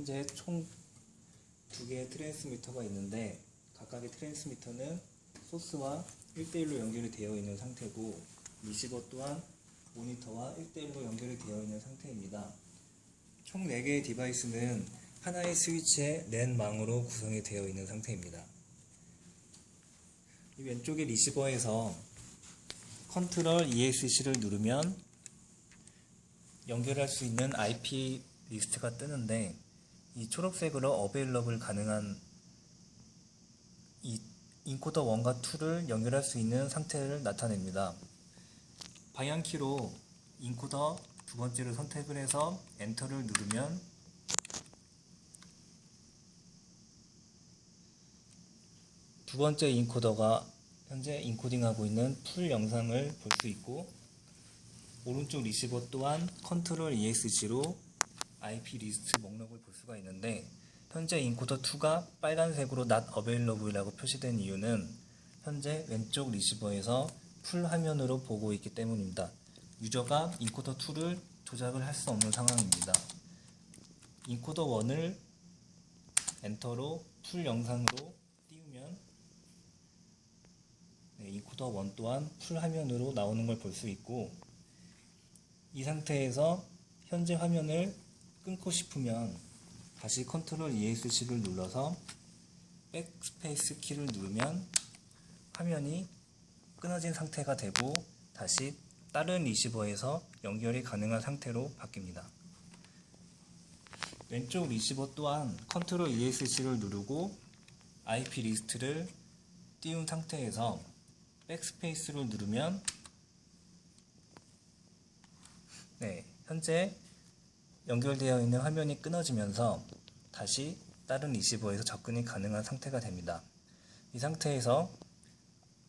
현재 총 2개의 트랜스미터가 있는데 각각의 트랜스미터는 소스와 1대1로 연결이 되어 있는 상태고 리시버 또한 모니터와 1대1로 연결이 되어 있는 상태입니다. 총 4개의 디바이스는 하나의 스위치의 랜망으로 구성이 되어 있는 상태입니다. 이 왼쪽의 리시버에서 컨트롤 ESC를 누르면 연결할 수 있는 IP 리스트가 뜨는데 이 초록색으로 어베일러블 가능한 이 인코더 1과 2를 연결할 수 있는 상태를 나타냅니다. 방향키로 인코더 두 번째를 선택을 해서 엔터를 누르면 두 번째 인코더가 현재 인코딩하고 있는 풀 영상을 볼 수 있고 오른쪽 리시버 또한 컨트롤 ESC로 IP 리스트 목록을 볼 수가 있는데 현재 인코더 2가 빨간색으로 Not Available이라고 표시된 이유는 현재 왼쪽 리시버에서 풀 화면으로 보고 있기 때문입니다. 유저가 인코더 2를 조작을 할 수 없는 상황입니다. 인코더 1을 엔터로 풀 영상으로 띄우면 인코더 1 또한 풀 화면으로 나오는 걸 볼 수 있고 이 상태에서 현재 화면을 끊고 싶으면 다시 컨트롤 ESC를 눌러서 백스페이스 키를 누르면 화면이 끊어진 상태가 되고 다시 다른 리시버에서 연결이 가능한 상태로 바뀝니다. 왼쪽 리시버 또한 컨트롤 ESC를 누르고 IP 리스트를 띄운 상태에서 백스페이스를 누르면 현재 연결되어 있는 화면이 끊어지면서 다시 다른 리시버에서 접근이 가능한 상태가 됩니다. 이 상태에서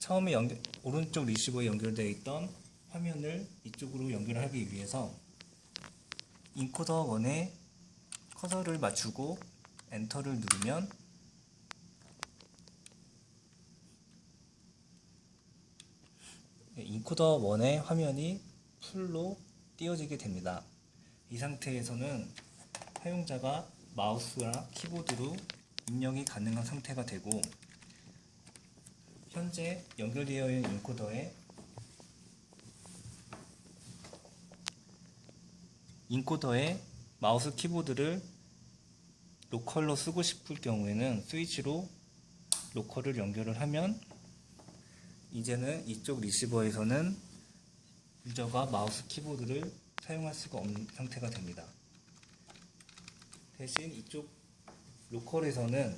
처음에 오른쪽 리시버에 연결되어 있던 화면을 이쪽으로 연결하기 위해서 인코더 1에 커서를 맞추고 엔터를 누르면 인코더 1의 화면이 풀로 띄워지게 됩니다. 이 상태에서는 사용자가 마우스와 키보드로 입력이 가능한 상태가 되고 현재 연결되어 있는 인코더에 마우스 키보드를 로컬로 쓰고 싶을 경우에는 스위치로 로컬을 연결을 하면 이제는 이쪽 리시버에서는 유저가 마우스 키보드를 사용할 수가 없는 상태가 됩니다. 대신 이쪽 로컬에서는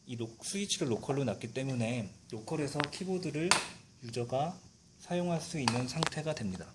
이 스위치를 로컬로 놨기 때문에 로컬에서 키보드를 유저가 사용할 수 있는 상태가 됩니다.